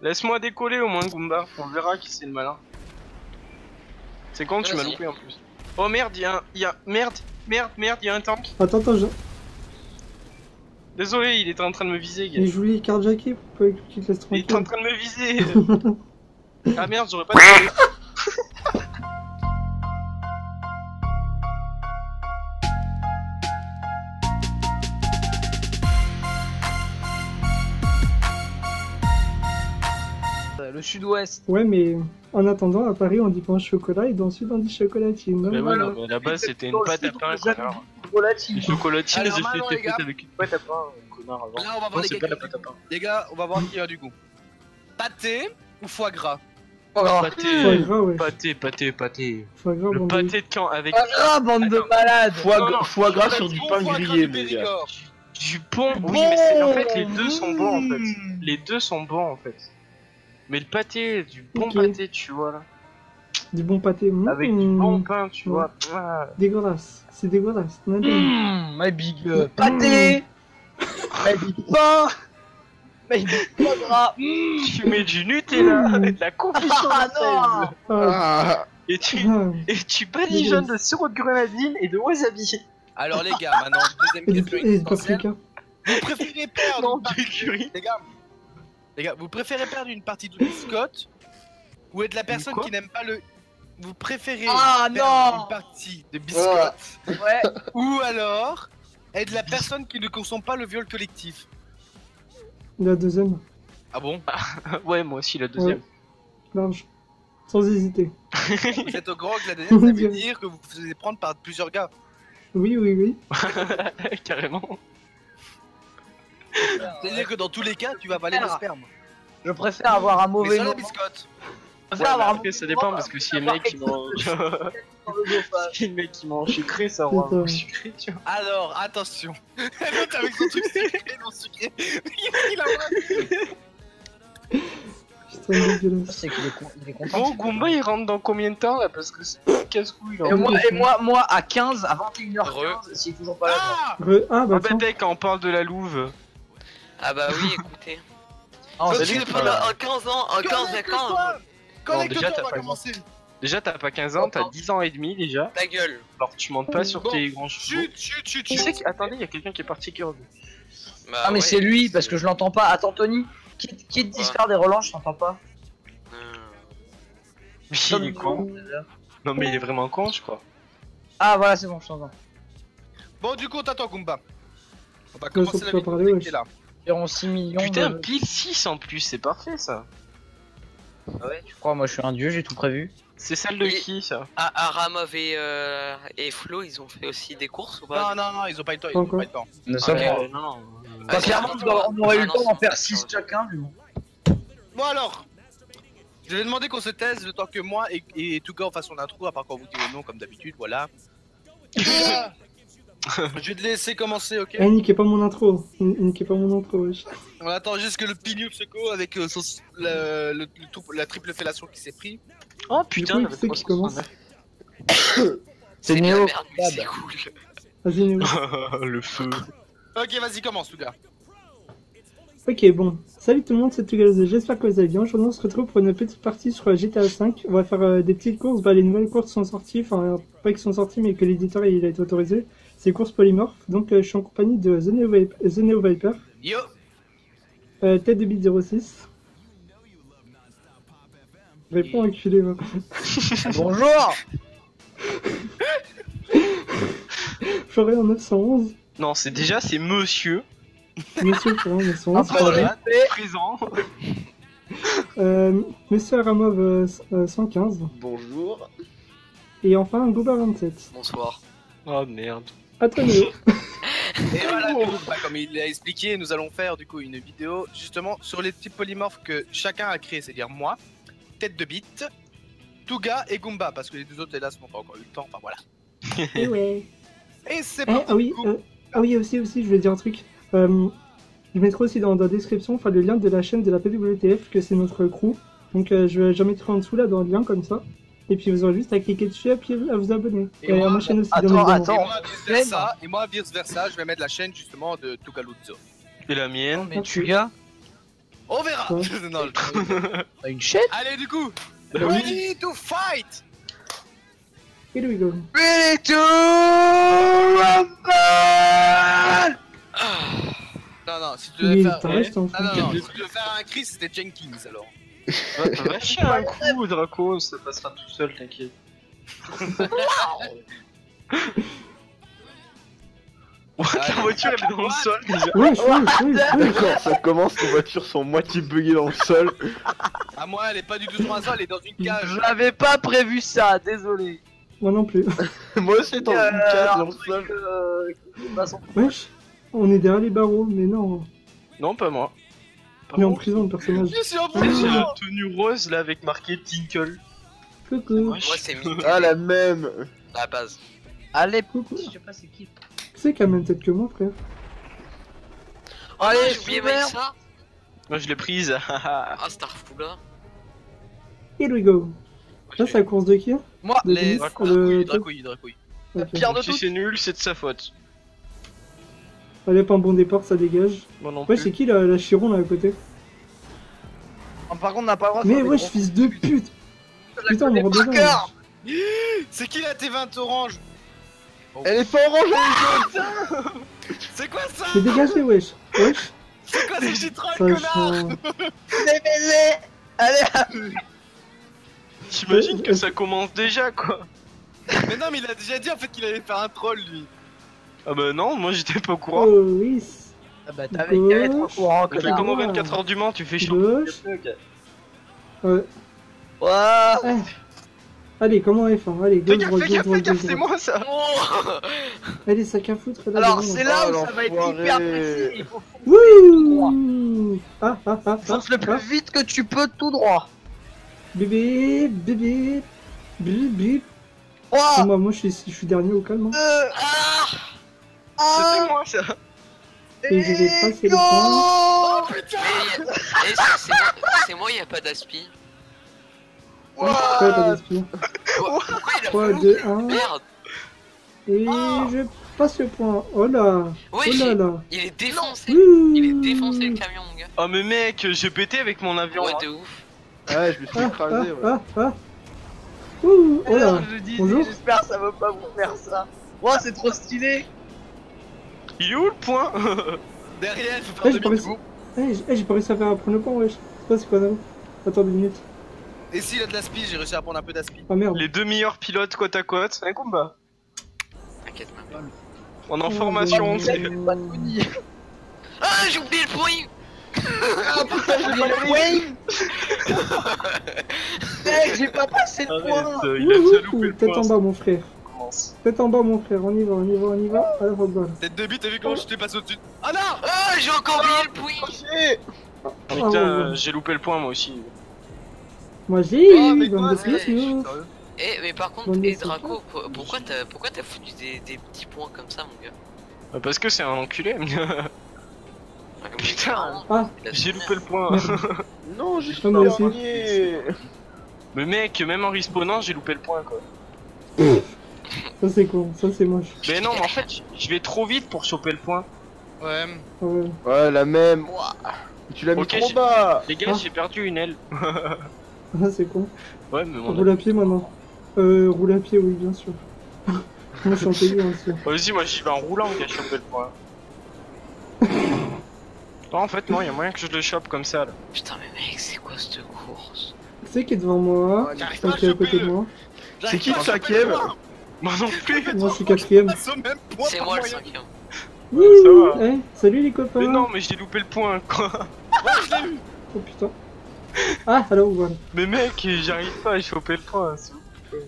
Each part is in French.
Laisse-moi décoller au moins, Goomba. On verra qui c'est le malin. C'est quand tu m'as loupé en plus. Oh merde, merde, il y a un tank. Attends, Désolé, il était en train de me viser, gars. il joue les carjackés pour qu'il te laisse Il tranquille. était en train de me viser. Ah merde, j'aurais pas décollé. Le sud-ouest. Ouais, mais en attendant, à Paris, on dit pain au chocolat et dans le sud, on dit chocolatine. Mais Voilà. ouais, mais là-bas c'était une pâte à pain, connard. Chocolatine. Les chocolatines, Alors, j'ai fait maintenant, les gars. avec une pâte à pain, connard. Avant. Là, on va Non, voir c'est les pas gars. la pâte à pain. Les gars, on va voir qui a du goût. Pâté ou foie gras? Foie Pâté, gras, ouais. pâté. Foie gras, Le bon, pâté de Caen avec Foie gras, bande de malades. Foie gras sur du Bon pain foie gras grillé, du mon gars. Périgord. du bon. Oui, mais c'est en fait les deux sont bons en fait. Les deux sont bons en fait. Mais le pâté, du bon Ok. pâté, tu vois là. du bon pâté. Avec du bon pain, tu Ouais. vois. Ah. Dégueulasse. C'est dégueulasse. My big pâté. My big pain. My big foie gras. Tu mets du Nutella avec de la confiture Ah française. non. Ah, Et tu ah. badigeonnes de sirop de grenadine et de wasabi. Alors les gars, maintenant deuxième Et question du existentielle. paprika. Vous préférez perdre Non, une partie du curry. Les gars, vous préférez perdre une partie de biscotte ou être la personne quoi qui n'aime pas le. Vous préférez Ah, perdre non. une partie de biscotte Ouais. ou alors être la personne qui ne consomme pas le viol collectif. La deuxième. Ah bon? Ouais, moi aussi la deuxième. Large. Sans hésiter. Vous êtes au grand que la deuxième, ça veut dire que vous vous faisiez prendre par plusieurs gars. Oui, oui, oui. Carrément. C'est-à-dire que dans tous les cas, tu vas avaler le sperme. Je préfère avoir un Mais mauvais sur la moment. biscotte. Je Ouais, préfère avoir un après ça dépend parce que si le mec il mange. Si le mec il mange sucré, ça rend un goût sucré, tu vois. Alors, attention. L'autre avec son truc sucré, non sucré. Il a Putain, dégueulasse. C'est qu'il est, il est content. Bon, Goomba il rentre dans combien de temps là? Parce que c'est casse-couille là. Et moi, à 15, à 21h15, s'il est toujours pas là. Ah Ah, bah Ah bah tiens. dès quand on parle de la louve. Ah bah oui, écoutez. Oh, Quand salut, tu n'es pas là en 15 ans, en 15 ans, Connecte-toi, déjà, on va t'as pas commencer. Déjà t'as pas 15 ans, t'as 10 ans et demi déjà. ta gueule. Alors tu montes pas sur Bon, tes grands chevaux. Chut. Qui c'est attendez, il y a quelqu'un qui est parti qui revient. Bah, Ah mais ouais. c'est lui parce que je l'entends pas. Attends Tony, qui te dit faire des relances, je t'entends pas. Oui, il est con. Non mais il est vraiment con je crois. Ah voilà c'est bon, je t'entends. Bon, du coup, t'attends, Goomba. On va Ouais, commencer faut la pas vidéo parler, dès ouais. qu'il est là. Environ 6 millions Putain, de... pile 6 en plus, c'est parfait ça. Ah ouais, tu crois, moi je suis un dieu, j'ai tout prévu. C'est celle de Oui. qui ça? Aramov et Flo, ils ont fait aussi des courses ou pas? Non, ils ont pas eu le temps, ils Pas ont pas eu encore. le temps. Ne sommes pas. Non. Bah, clairement, on aurait eu le temps d'en faire 6 chacun, mais bon. Bon alors, je vais demander qu'on se taise le temps que moi et Touga on fasse son intro, à part quand vous dites non comme d'habitude, voilà. Je vais te laisser commencer, ok? Eh, niquez pas mon intro. Niquez pas mon intro, wesh. On attend juste que le pignou se go avec la triple fellation qui s'est pris. Oh Du putain, coup, c'est qui commence. C'est de la Néo. merde, mais c'est cool. Vas-y, Néo. le feu. Ok, vas-y, commence, Touga. Ok, bon. Salut tout le monde, c'est Tugalz. J'espère que vous allez bien. Aujourd'hui, on se retrouve pour une petite partie sur GTA V. On va faire des petites courses. Bah, les nouvelles courses sont sorties. Enfin, pas qu'elles sont sorties, mais que l'éditeur il a été autorisé. C'est courses polymorphes. Donc, je suis en compagnie de The Neo Viper. Yo. Tête de bite 06. Réponds, enculé, va. Bonjour. Forêt en 911. Non, c'est déjà c'est monsieur Monsieur Forêt en 911. Voilà. présent. Monsieur Aramov 115. Bonjour. Et enfin, Gooba 27. Bonsoir. Oh merde. À toi, Néo. Et voilà, du coup, bah, comme il l'a expliqué, nous allons faire du coup une vidéo justement sur les types polymorphes que chacun a créé, c'est-à-dire moi, Tête de Bite, Touga et Goomba, parce que les deux autres hélas n'ont pas encore eu le temps, enfin voilà. Et ouais. Et c'est Eh, parti. ah oui, aussi, je voulais dire un truc. Je mettrai aussi dans la description enfin, le lien de la chaîne de la PWTF, que c'est notre crew. Donc je mettrai en dessous là dans le lien comme ça. Et puis vous aurez juste à cliquer dessus et puis à vous abonner. Et Et moi, à ma chaîne aussi, attends, bien évidemment. attends. Et moi vice versa, je vais mettre la chaîne justement de Tougaluzzo. Et la mienne. Mais tu gars, On verra. Ouais. Non, je- Une chaîne. Allez, du coup, Oui. ready to fight. Here we go. Ready to rumble. Non, si tu devais Mais faire. t'arrêtes, t'en Ah non, fous. non, si tu devais faire un Chris, c'était Jenkins alors. Va chier un coup, Draco, ça passera tout seul, t'inquiète. What, la voiture elle est dans le sol déjà. Wesh, wesh, wesh, wesh. D'accord, ça commence, nos voitures sont moitié buggées dans le sol. Ah, moi, elle est pas du tout sur un sol, elle est dans une cage. Je n'avais pas prévu ça, désolé. Moi non plus. Moi aussi, dans une cage dans le sol. Wesh. On est derrière les barreaux, mais non. Non, pas moi. On est en prison, le personnage. Je suis en J'ai prison. la tenue rose là avec marqué Tinkle. Coucou. Moi, c'est Mickey. Ah, la même. À la base. Allez, Coucou. je sais pas c'est qui. Qui c'est qui a la même tête que moi, frère? Allez, J'ai oublié super. ça. Moi je l'ai prise. Ah, Starfou là. Here we go. Là, c'est la course de qui? Moi, De les Denis, Dracouille. Ok. pire de Si tout. c'est nul, c'est de sa faute. Allez, pas un bon départ, ça dégage. Moi non Ouais, plus. c'est qui la Chiron là à côté? Par contre, on n'a pas le droit de Mais faire des wesh, gros- fils de pute! Putain, on me connais rend par dedans. cœur. C'est qui la T20 orange? Elle est pas orange, elle est jaune. C'est quoi ça? Mais dégagez, wesh! Wesh! C'est quoi ce G-Troll, Ça connard? change. Les baisers. Allez, T'imagines que ça commence déjà quoi. Mais non, mais il a déjà dit en fait qu'il allait faire un troll lui. Ah bah non, moi j'étais pas au courant. Oh oui! Ah bah t'avais qu'à être au courant, Tu fais connard. comme au 24h du Mans, tu fais chier. Gauche. Ouais. Ouah. Eh. Allez, comment F1? Allez, Fais gauche, gaffe, droite, fais gauche, gaffe, droite, fais gaffe, gauche, c'est droite. moi ça. Oh Allez, sac à foutre là. Alors devant. c'est là Oh, où ça va être l'enfoiré. hyper précis. Il faut Wouh! Ah, ah, ah, fonce ah, le plus ah. vite que tu peux tout droit. Bébé, bébé, bip, bip. Ouah. Moi, je suis dernier au calme. Hein. C'était moi ça. Et je vais passer le point. Oh putain! Mais c'est moi, y a pas d'aspi. Ouais, pas d'inspiration. Pourquoi il a 3, fait 2, 1. Merde. Et je passe le point. Oh là! Ouais, Oh là là! il est défoncé. Ouh. Il est défoncé le camion, mon gars. Oh mais mec, j'ai pété avec mon avion. Ouais, là. de ouf. Ouais, je me suis Ah, écrasé, ah, ouais. ah, ah. Ouh! Oh là! Je disais, Bonjour. j'espère que ça va pas vous faire ça. Ouah, c'est trop stylé. Il est où le point? Derrière, il faut Eh, faire j'ai pas réussi. demi-tour. J'ai pas réussi à faire prendre le point, wesh. C'est pas c'est quoi, non? Attends 2 minutes. Et s'il a de l'aspi, j'ai réussi à prendre un peu d'aspi. Ah merde. Les deux meilleurs pilotes côte à côte. Un combat. T'inquiète même pas. On est en formation. Oh, c'est- Pas de Tony. Ah, j'ai oublié le point. Ah putain, j'ai pas le point. Mec, j'ai pas passé le point. Arrête, il a déjà loupé Ouh, le tête point. en bas, mon frère. Ça commence. Tête en bas, mon frère. On y va, on y va, on y va. Allez, football. Tête de bite, t'as vu comment je t'ai passé au-dessus? Ah non! Ah, j'ai encore oublié le point. Putain, j'ai loupé le point moi aussi. Moi, Oh, j'ai mais bande quoi, de c'est- plus, sérieux? Eh, mais par contre, Bon, mais et c'est Draco, pourquoi t'as foutu des petits points comme ça, mon gars? Parce que c'est un enculé. Enfin, comme Putain. clairement, Ah, il a J'ai tout loupé le point. Non, j'ai Ah, moi aussi. dernier. Mais mec, même en respawnant, j'ai loupé le point quoi. ça c'est con, ça c'est moche. Mais non, mais en fait, je vais trop vite pour choper le point. Ouais. Ah ouais. Ouais, la même. Ouah. Tu l'as mis Ok, trop j'ai- bas. Les gars, Ah. j'ai perdu une aile. Ah, c'est con. Ouais, mais mon. Roule à pied maintenant. Roule à pied, oui, bien sûr. Moi je suis en PU aussi. Vas-y, moi j'y vais en roulant, gars, choper le point. Non, en fait, non, y a moyen que je le chope comme ça là. Putain, mais mec, c'est quoi cette course? Qui c'est qui est devant moi? J'arrive pas à Qui est à côté choper de le. moi? C'est qui le J'arrive pas à choper cinquième? point. Moi non plus. Moi je suis quatrième. On passe au même point C'est par moi le moyen. 5ème. Wouh! va. Eh, salut les copains! Mais non, mais j'ai loupé le point quoi. Ouais, je l'ai eu. Oh putain. Ah, alors voilà. Mais mec, j'arrive pas à choper le point.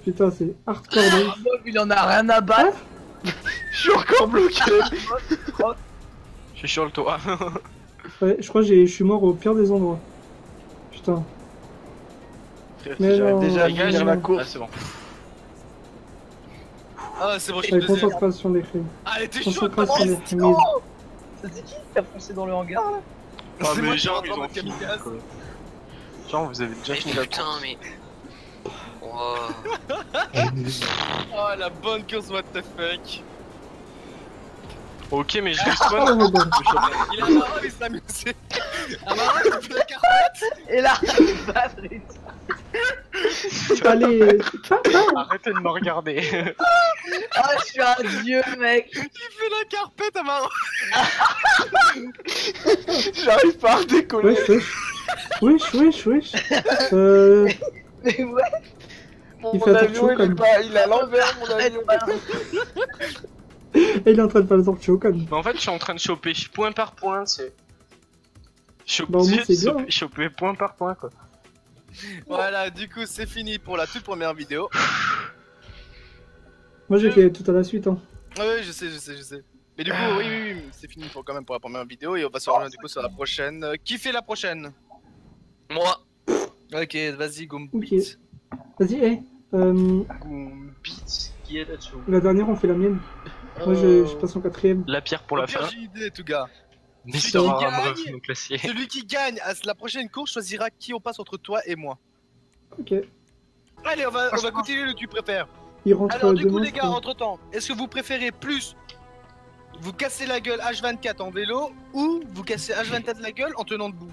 Putain, c'est hardcore. là. Bob, il en a rien à battre. Je suis encore bloqué. Je suis sur le toit. Ouais, je crois que je suis mort au pire des endroits. Putain. Frère, Mais si j'arrive non, déjà à les gars, finir la Ah, course. c'est bon. Ah, c'est bon, je suis Allez, deuxième. concentration des crimes. Allez, t'es chaud, Concentration des crimes. Ça c'est qui qui a foncé dans le hangar là? Ah, C'est mais moi qui genre, rentre ils en ont mode fini. kamikaze. quoi. Genre, vous avez déjà Mais fini la putain, course. mais. Wow. Oh, la bonne course, what the fuck. Ok, mais je Oh, respawn. bon. Il a marre, il s'est amusé. Amarin, tu fais la carpette. Et là, batterie. Allez. Arrêtez de me regarder. Ah, je suis un dieu, mec. Il fait la carpette, Amarin. J'arrive pas à redécoller. Wesh. Mais ouais. Mon Il fait avion, attention, il est pas, il est à l'envers, mon avion. Et il est en train de faire le tour de Chocan. Mais en fait, je suis en train de choper point par point, c'est. Bah, au moins, c'est bien, hein. Choper point par point, quoi. Voilà, du coup, c'est fini pour la toute première vidéo. Moi, j'ai fait tout à la suite. Hein. Oui, je sais. Mais du coup, oui, c'est fini quand même pour la première vidéo et on va se rejoindre du coup sur la prochaine. Qui fait la prochaine? Moi. Ok, vas-y, Gumbo. Ok. Vas-y, Beats, qui est là-dessus? la dernière, on fait la mienne. Moi, je passe en 4ème. La pierre pour la fin. J'ai une idée, tout gars. Mister Celui qui Ramref, gagne. donc classier. Celui qui gagne à la prochaine course choisira qui on passe entre toi et moi. Ok. Allez, on va continuer le tu préfères. Il rentre Alors, du coup, demain, les gars, entre temps, est-ce que vous préférez plus vous casser la gueule H24 en vélo ou vous casser H24 la gueule en tenant debout?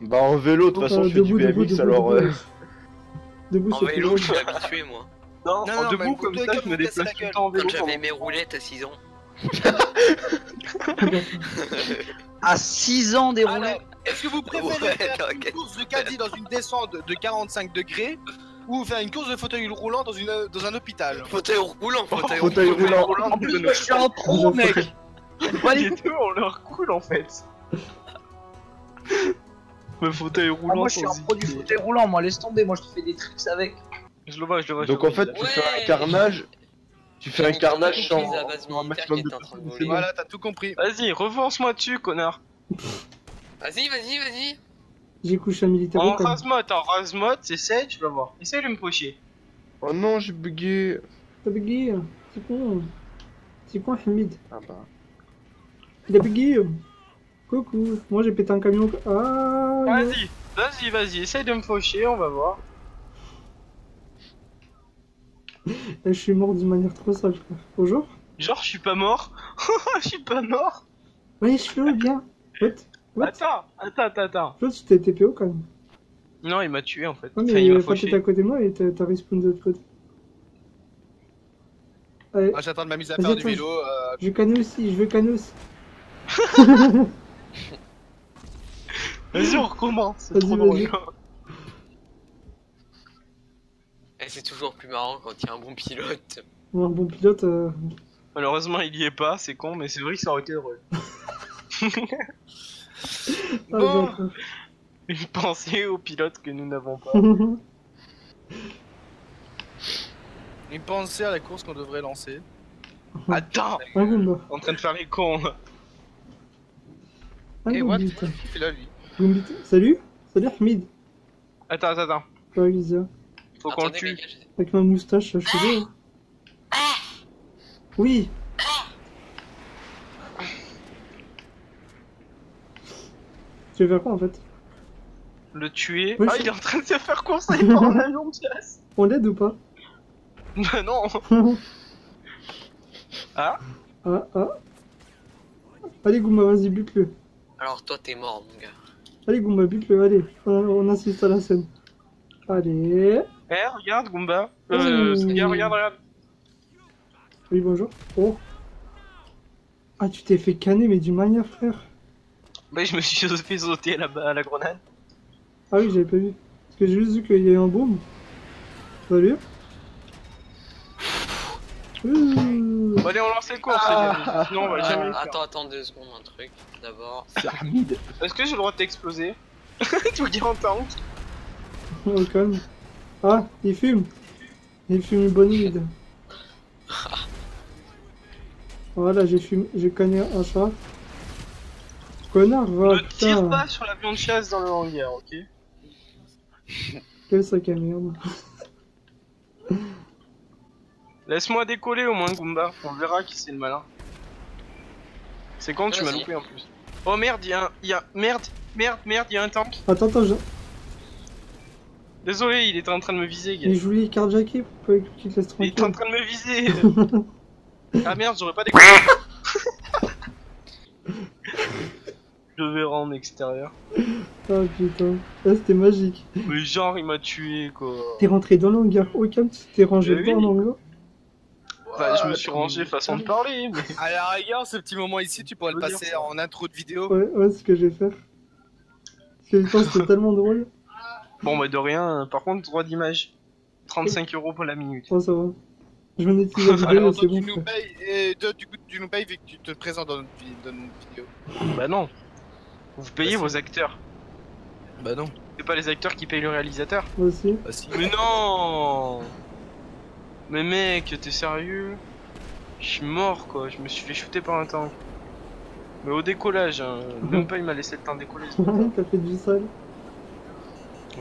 Bah en vélo, de toute façon, je fais du BMX, alors... Debout, En c'est vélo, je plus suis habitué, moi. Non, Non, en non, debout mais comme toi, ça, comme je me vous cassez déplace la tout gueule. le temps en vélo. Quand j'avais mes roulettes à 6 ans. À 6 ans des roulettes. Alors, est-ce que vous préférez Ouais, faire une t'inquiète. course de caddie dans une descente de 45 degrés ou faire une course de fauteuil roulant dans un hôpital? Fauteuil roulant, fauteuil Fauteuil roulant. roulant. En plus, moi, je suis en pro, mec. Pas Les les... deux ont leur cool en fait. Le fauteuil Ah, roulant. moi, je suis un pro du fauteuil roulant. Moi, laisse tomber. Moi, je te fais des tricks avec. Je le vois. Donc en fait, tu fais un carnage. Tu fais un carnage J'ai sans la base sans un militaire maximum qui de était en train de personnes. voler. Voilà, t'as tout compris. Vas-y, revanche-moi dessus, connard. Vas-y. J'ai couché un militaire En au calme. Razmot, essaye, tu vas voir. Essaye de me pocher. Oh non, j'ai bugué. T'as bugué. C'est con. C'est con, Hamid. Ah bah. Il a bugué. Coucou. Moi, j'ai pété un camion. Ah. Vas-y, essaye de me pocher, on va voir. Je suis mort d'une manière trop sage, frère. Bonjour. Genre, je suis pas mort. Je suis pas mort. Ouais, je fais bien. What? Attends. L'autre, tu t'es TPO quand même. Non, il m'a tué en fait. Ouais, Enfin, mais il m'a quand t'étais à fauché. côté de moi et t'as respawn de l'autre côté. Allez, Ah, j'attends de m'amuser à Vas-y, faire du attends, vélo. je veux canner aussi. Vas-y, on recommence. C'est Vas-y, trop vas-y. drôle. Et c'est toujours plus marrant quand il y a un bon pilote. Un bon pilote. Malheureusement, il y est pas, c'est con, mais c'est vrai que ça aurait été drôle. Bon. d'accord. Une pensée aux pilotes que nous n'avons pas. Une pensée à la course qu'on devrait lancer. Attends, Un Goomba. en train de faire les cons. là. Un Et what? Goombit. Qu'est-ce qu'il fait là, lui? Goombit. Salut Hamid. Attends. Ça va, Lisa. Faut qu'on le Attendez, tue. les gars, Avec ma moustache, je suis beau. Oui. Tu veux faire quoi en fait? Le tuer. Oui, Ah, je- il est en train de se faire conseiller par un avion de chasse. On l'aide ou pas? Bah non. Ah, Allez Goomba, vas-y, bute-le. Alors toi t'es mort mon gars. Allez Goomba, bute-le, allez. On assiste à la scène. Allez. regarde, Goomba. Mmh. Regarde. Oui, bonjour. Oh. Ah, tu t'es fait canner, mais d'une manière, frère. Bah, je me suis fait sauter à la grenade. Ah oui, j'avais pas vu. Parce que j'ai juste vu qu'il y a eu un boom. Salut. Bon, allez, on lance les courses. Sinon, on va jamais le faire. Attends 2 secondes un truc. D'abord. C'est Hamid. Est-ce que j'ai le droit de t'exploser? Tout dit en tank. Oh, calme. Ah, il fume. Il fume une bonne weed. Voilà, j'ai cogné un chat. Connard, va, Ne tire putain. pas sur l'avion de chasse dans le hangar, ok? Quel sac à merde. Laisse-moi décoller au moins, Goomba. On verra qui c'est le malin. C'est quand tu m'as Vas-y. loupé en plus. Oh merde, Merde, il y a un tank. Attends, Désolé, il était en train de me viser, gars. il joue les carjackés pour pas qu'il te laisse Il était en tranquille. train de me viser. Ah merde, j'aurais pas décollé. le verra en extérieur. Ah putain, là c'était magique. Mais genre, il m'a tué, quoi. T'es rentré dans l'hangar au calme, tu t'es rangé Mais devant oui. l'hangar. Enfin, je me suis rangé façon de parler, mais... À la rigueur, ce petit moment ici, tu pourrais le On peut dire passer ça. en intro de vidéo. Ouais, c'est ce que je vais faire. Parce que putain, c'était tellement drôle. Bon, bah de rien, par contre, droit d'image. 35 € pour la minute. Oh, ça va. Je monétise la vidéo, Alors, c'est toi, bon. tu nous frère. payes, et toi, du coup, tu nous payes vu que tu te présentes dans notre vidéo. Bah non. Vous payez Bah, vos acteurs. Bah non. C'est pas les acteurs qui payent le réalisateur. Moi aussi. Bah si. Mais non. Mais mec, t'es sérieux? Je suis mort, quoi. Je me suis fait shooter par un tank. Mais au décollage, hein. Même pas il m'a laissé le temps de décoller. ce bâtard. T'as fait du sale.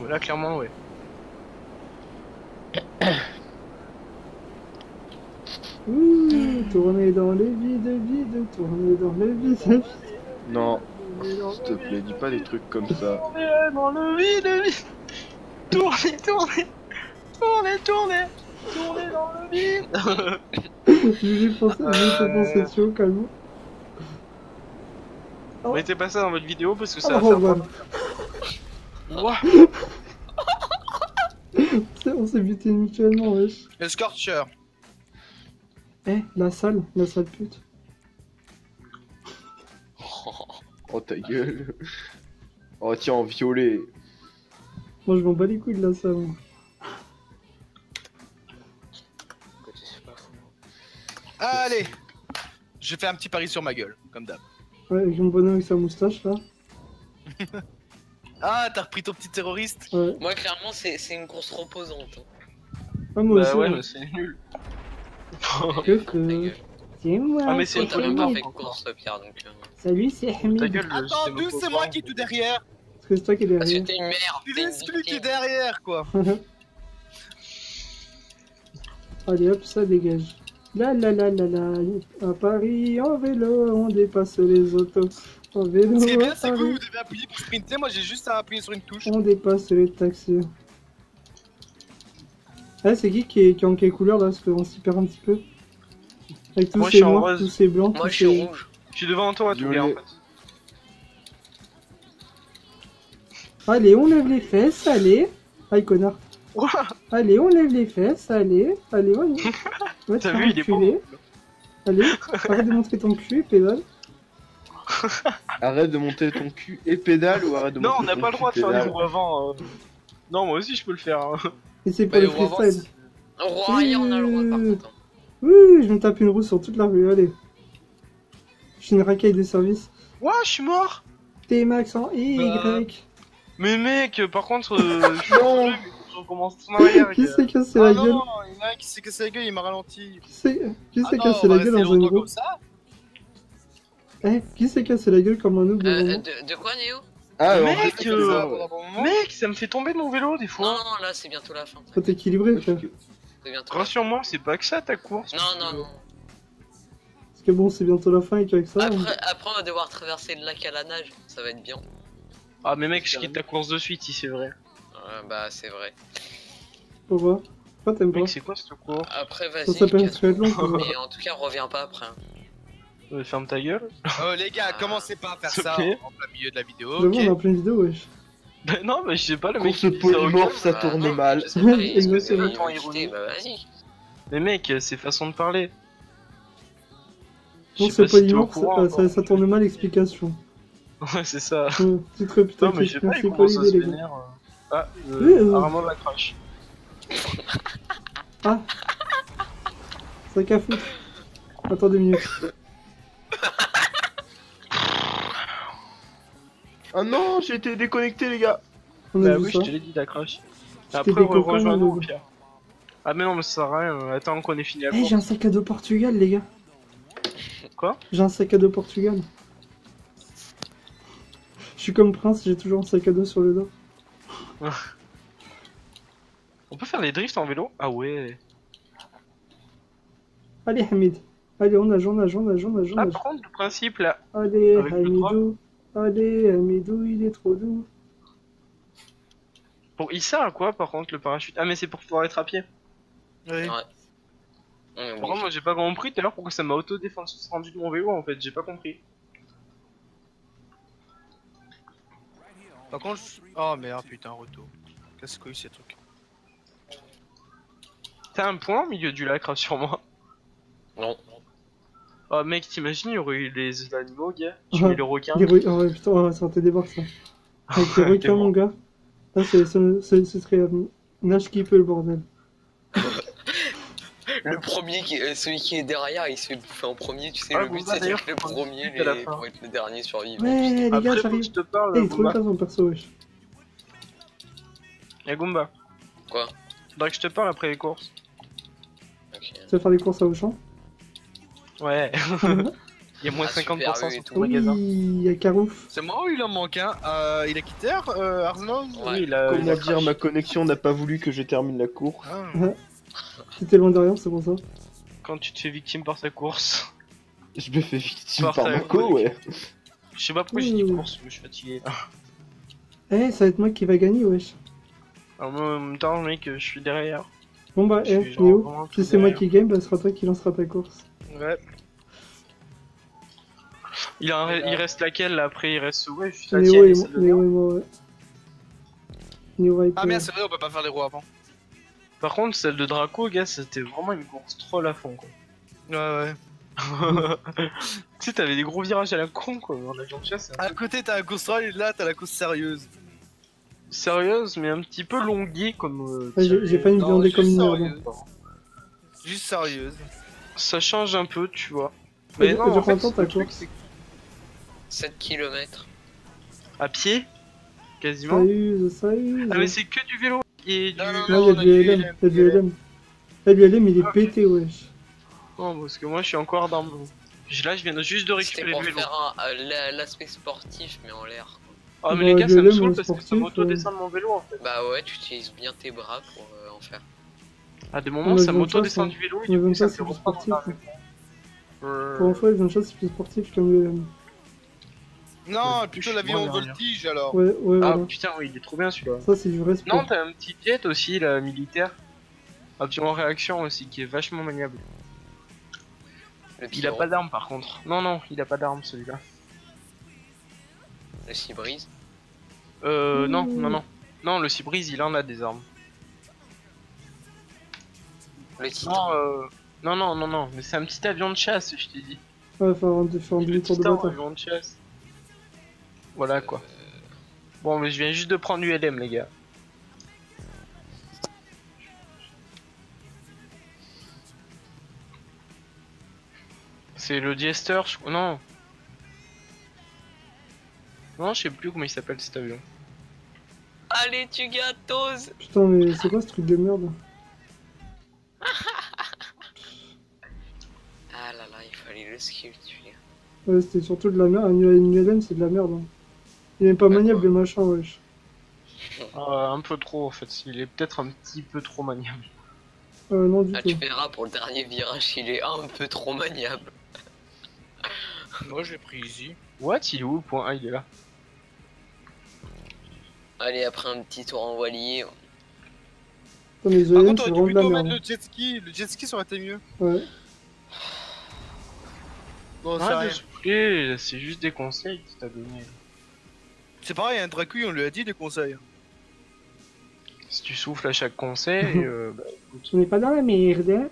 Là, clairement, ouais. Ouh, tourner dans les vides, tourner dans les vides. Non, s'il te plaît, dis pas des trucs comme ça. Tournez dans le vide. Tournez, tournez. Tournez, tournez. Tournez dans le vide. J'ai pensé dessus, calme. Mettez pas ça dans votre vidéo parce que ça Oh, va faire voilà. Ouah. On s'est buté mutuellement, wesh. Le Scorcher. Eh, la salle pute. Oh ta gueule. Oh tiens, en violet. Moi, je m'en bats les couilles de la salle. moi. Allez. Je fais un petit pari sur ma gueule, comme d'hab. Ouais, avec mon bonhomme avec sa moustache, là. Ah, t'as repris ton petit terroriste. Ouais. Moi, clairement, c'est une course reposante. hein. Ah, moi Bah aussi. ouais, hein. mais c'est nul. Que Ta gueule. C'est moi. Ah, mais c'est Oh, une t'as même bonne pas fait idée. de course, Pierre, donc... Salut, c'est Ta Hamid. gueule, Attends, d'où c'est moi qui est tout derrière. Parce que c'est toi qui es Parce que derrière. t'es une merde. Tu t'es une laisses plus qui est victime. derrière, quoi. Allez hop, ça dégage. La la la la la. À Paris, en vélo, on dépasse les autos. En vélo, Ce qui est bien, à c'est que Paris, vous devez appuyer pour sprinter. Moi, j'ai juste à appuyer sur une touche. on dépasse les taxis. Ah, c'est qui est en quelle couleur là? Parce qu'on s'y perd un petit peu. Avec tous Moi, je ces suis en noirs, rose. tous ces blancs, Moi, tous je suis ces... rouge. Je suis devant toi, tout Violet. bien en fait. Allez, on lève les fesses, allez. Aïe, connard. Ouah. Allez, on lève les fesses, allez. Allez, on y va te T'as faire vu, il est enculer. bon. Allez, arrête de montrer ton cul, pédale. Arrête de monter ton cul et pédale ou arrête de Non, monter on n'a ton pas le cul, droit de faire pédale. des roues avant. Non, moi aussi je peux le faire. hein. Et c'est Bah, pas le les roues avant, freestyle. Au roi arrière, on a le droit, par contre. hein. Oui, je me tape une roue sur toute la rue, allez. Je suis une racaille de service. Ouah, je suis mort. T-Max en Y. Mais mec, par contre, je suis tombé, mais je recommence tout en arrière. Qui gars. s'est cassé Ah la non, gueule? il y en a un qui s'est cassé la gueule, il m'a ralenti. Qui s'est Ah non, cassé on va la gueule rester dans une longtemps roue? comme ça. Eh, qui s'est cassé la gueule comme un noob devant moi? De quoi, Néo? Ah, en Mec, fait, Ça fait ça pendant un bon moment. Mec, ça me fait tomber de mon vélo des Non, fois. non, là, c'est bientôt la fin. Faut t'équilibrer, frère. C'est bientôt la fin. Rassure-moi, c'est pas que ça ta course. Non, non, non. Parce que bon, c'est bientôt la fin et qu'avec ça, Après, on va devoir traverser le lac à la nage. Ça va être bien. Ah, mais mec, je quitte ta course de suite si c'est vrai. Bah, c'est vrai. faut voir. Pourquoi t'aimes pas? Mec, c'est quoi cette course? Après, vas-y. Ça s'appelle casse- triathlon, faut voir. Mais en tout cas, reviens pas après. hein. Ferme ta gueule. Oh les gars, Ah. commencez pas à faire S'il te ça plaît. en plein milieu de la vidéo, J'avoue, on a ok? plein de vidéos, wesh. Bah non, mais je sais pas, le mec. Course il dit ça au polymorphe, ça Bah, tourne non, mal. je sais pas, est-ce que c'est Exactement. ironique Bah, vas-y. Mais mec, c'est façon de parler. Non, Je sais c'est pas si t'es au polymorphe, courant, ça tourne mal, explication. Ouais, c'est ça. Tu te putain, Non, mais je sais pas, c'est il pas commence à se l'idée, les gars. vénère. Ah, Oui, apparemment de la crash. Ah, ça qu'à foutre. Attends 2 minutes. Ah non, j'ai été déconnecté, les gars. On a Bah vu oui, ça. je te l'ai dit, la crash. C'était Après, des copains, rejoins-nous au mais- pire. Ah, mais non, mais ça sert à rien. Attends qu'on ait fini la Eh, course. j'ai un sac à dos Portugal, les gars. Quoi? J'ai un sac à dos Portugal. Je suis comme Prince, j'ai toujours un sac à dos sur le dos. On peut faire les drifts en vélo? Ah ouais. Allez, Hamid. Allez, on nage, on nage, on nage, on nage, on nage. Apprendre le principe là. Allez, Avec le Hamidou. Allez, Hamidou, il est trop doux. Pour il sert à quoi par contre le parachute? Ah, mais c'est pour pouvoir être à pied. Oui. Ouais. On est Par obligé. contre, moi j'ai pas compris tout à l'heure pourquoi ça m'a auto-défendu de mon vélo en fait, j'ai pas compris. Par contre, oh merde, putain, retour. Qu'est-ce que c'est ces trucs? T'as un point au milieu du lac, rassure-moi. Non. Oh mec, t'imagines, il y aurait eu les animaux, gars. Tu mets le requin. Oh ouais, putain, ça aurait débarque ça. Avec les requins, mon gars. Là, ce serait nage qui peut le bordel. Le premier, celui qui est derrière, il se fait bouffer en premier. Tu sais, Ah, le but Goomba, c'est d'ailleurs, d'être le premier à la fin. pour être le dernier survivant. Ouais, les gars, Après, faut que j'arrive. je te parle, Eh, il est trop Goomba. bien son perso, wesh. Y'a Goomba. Quoi? Faudrait que je te parle après les courses. Ok. Tu vas faire des courses à Auchan? Ouais. Il y a moins Ah, 50% Super U et sur tout. tout le magasin. Oui, il y a Carouf. C'est moi ou il en manque un? Il a quitté Arsenal? Ouais. Oui, il a Comment dire, craché. ma connexion n'a pas voulu que je termine la course. Ah. J'étais loin derrière, c'est pour ça. Quand tu te fais victime par sa course. Je me fais victime par Parfait, Marco, ouais. Je sais pas pourquoi j'ai dit course, mais je suis fatigué. Eh, ça va être moi qui va gagner, wesh. Alors, moi, en même temps, mec, je suis derrière. Bon bah, Je eh, suis genre Léo, vraiment si tout c'est moi derrière. qui gagne, bah, ce sera toi qui lancera ta course. Ouais. Il reste laquelle là après? Il reste ouais, juste la Léo tienne et et moi, celle de Léo et moi, ouais. Léo va Ah merde, c'est vrai, on peut pas faire les roues avant. Par contre, celle de Draco, gars, c'était vraiment une course troll à fond quoi. Ouais. Tu sais, t'avais des gros virages à la con quoi, en avion de chasse. À côté, t'as la course troll et là, t'as la course sérieuse. Sérieuse, mais un petit peu longuée comme. Ouais, j'ai pas une Non, viandée juste comme une sérieux. merde. Juste sérieuse. Ça change un peu, tu vois. Et Mais non, en durant fait, le temps, ta le truc, course. c'est 7 km. à pied, quasiment. Ça use. Ah mais c'est que du vélo et du. Non, non, Là, il y a du LM. Il y a du LM. Là, le LM, il est pété, wesh. Non, parce que moi, je suis encore dans. Là, je viens juste de C'était récupérer pour le vélo. faire l'aspect sportif, mais en l'air. Ah mais Bah, les gars, du ça me LM, saoule en parce que ça sportif, m'auto-descend de mon vélo en fait. Bah ouais, tu utilises bien tes bras pour en faire. À des moments, On a ça besoin de m'auto-descend ça, du vélo et On a du coup, besoin ça de me ça, fait c'est plus reprendre sportif. un Pour une fois, les choses, c'est plus sportif comme le LM. Non, Ouais, plutôt je suis l'avion moins derrière. voltige alors. Ouais, ouais, Ah voilà. putain, oui, il est trop bien celui-là. Ça, c'est du vrai sport. Non, t'as un petit jet aussi, là, militaire. Avion en réaction aussi, qui est vachement maniable. Le Il a Pyro, pas d'arme par contre. Non, non, il a pas d'arme celui-là. le Seabreeze. Non, non, non. Non, le Seabreeze, il en a des armes. Le Titan. Non, non, non, non, non, mais c'est un petit avion de chasse, je t'ai dit. Ouais, faire un demi-tour de Titan, bâtard. avion de chasse. Voilà quoi. Bon, mais je viens juste de prendre l'ULM, les gars. C'est le Jester, je crois. Non. Non, je sais plus comment il s'appelle cet avion. Allez, tu gâtoses. Putain, mais c'est quoi ce truc de merde? Ah là là, il fallait le skill tuer. Ouais, c'était surtout de la merde. Une ULM, c'est de la merde. Hein. Il est même pas Ouais, maniable, quoi. le machin, wesh. Un peu trop en fait. Il est peut-être un petit peu trop maniable. Non, du Ah, tout. tu verras pour le dernier virage, il est un peu trop maniable. Moi, je l'ai pris easy. What? Il est où le point 1? Il est là. Allez, après un petit tour en voilier. Putain, les Par ULM, contre, c'est t'aurais dû vraiment de la plutôt mettre merde. le jet ski. Le jet ski, ça aurait été mieux. Ouais. Bon, c'est Ah, rien. désolé, c'est juste des conseils qu'il t'a donné. C'est pareil, un Dracouille, on lui a dit des conseils. Si tu souffles à chaque conseil, bah écoute. On n'est pas dans la merde, hein.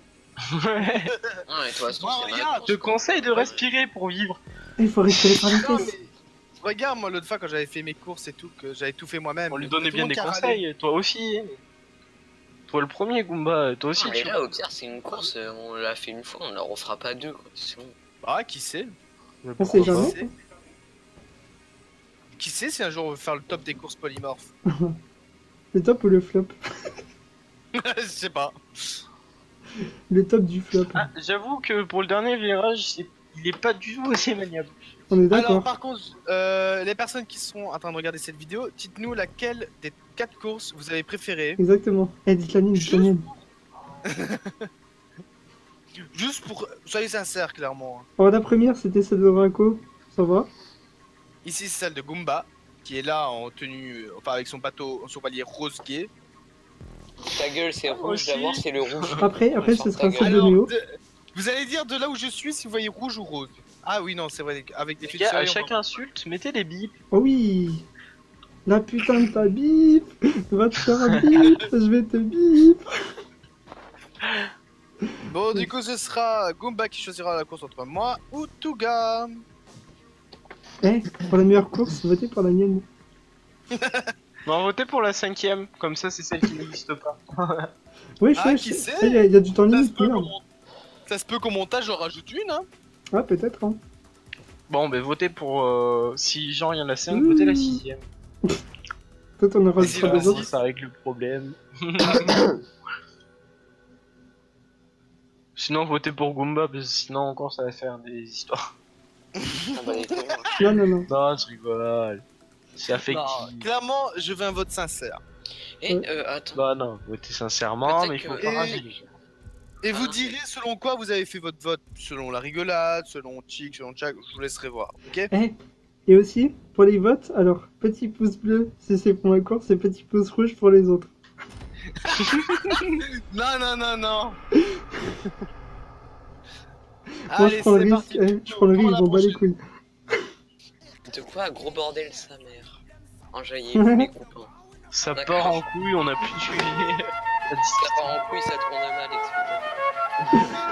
Ouais. Non, et toi, Ouais, regarde, Je te conseille de respirer pour vivre. Il faut respirer par les Non, fesses. mais... Regarde, moi, l'autre fois, quand j'avais fait mes courses et tout, que j'avais tout fait moi-même. On lui il y a donnait tout bien le monde des qui a râlé. conseils, toi aussi. Toi le premier, Goomba, toi aussi. Non, mais tu là, au pire, c'est une course, on l'a fait une fois, on la refera pas deux, quoi. C'est bon. Ah, qui sait? vois. On sait Qui jamais. sait Qui sait si un jour on veut faire le top des courses polymorphes? Le top ou le flop? Je sais pas. Le top du flop. Ah, j'avoue que pour le dernier virage, il est pas du tout aussi maniable. On est Alors, d'accord. par contre, les personnes qui sont en train de regarder cette vidéo, dites-nous laquelle des 4 courses vous avez préférée. Exactement. Eh, dites la mienne, dites la mienne. Juste pour. Soyez sincères, clairement. Alors, la première, c'était celle de Draco. Ça va? Ici, c'est celle de Goomba, qui est là en tenue. Enfin, avec son bateau, son palier rose gay. Ta gueule, c'est rouge, Aussi. d'abord, c'est le rouge. Après, ce Ferme sera ta celle gueule. de Alors, Néo. vous allez dire de là où je suis si vous voyez rouge ou rose. Ah oui, non, c'est vrai, avec des Les fils gars, à sérieux, chaque insulte, mettez des bips. Oh oui! La putain de ta bip. Va te faire un bip. Je vais te bip. Bon, du coup, ce sera Goomba qui choisira la course entre moi ou Touga. Eh, pour la meilleure course, votez pour la mienne. Non, votez pour la 5ème, comme ça c'est celle qui n'existe pas. Oui, Ah, je qui sais. sait Il y a du temps Ça se limite, peut merde. Ça se peut qu'au montage, j'en rajoute une, hein. Ah, peut-être, hein. Bon, ben votez pour... si genre il y en a 5, votez la 6ème. Peut-être on aura Vas-y, deux vas-y. autres. Ça règle le problème. Sinon, votez pour Goomba, parce que sinon encore ça va faire des histoires. Ah bah, les couilles, moi. Non, non, non. Non, je rigole. C'est affectif. Non, clairement, je veux un vote sincère. Et attends. Bah non, votez sincèrement, Peut-être mais il faut que- pas Et- rager les gens. Et vous Ah. direz selon quoi vous avez fait votre vote. Selon la rigolade, selon Chick, selon Jack, je vous laisserai voir, ok? Eh, et aussi, pour les votes, alors, petit pouce bleu si c'est pour ma course et petit pouce rouge pour les autres. Non, non, non, non. Moi, Allez, je prends le c'est risque, parti. je prends le risque, Pour ils la vont bas les prochaine. couilles. De quoi, gros bordel, sa mère. Enjaillez les copains. Ça D'accord. part en couille, on a plus de suivi. Ça part en couille, ça tourne mal, etc.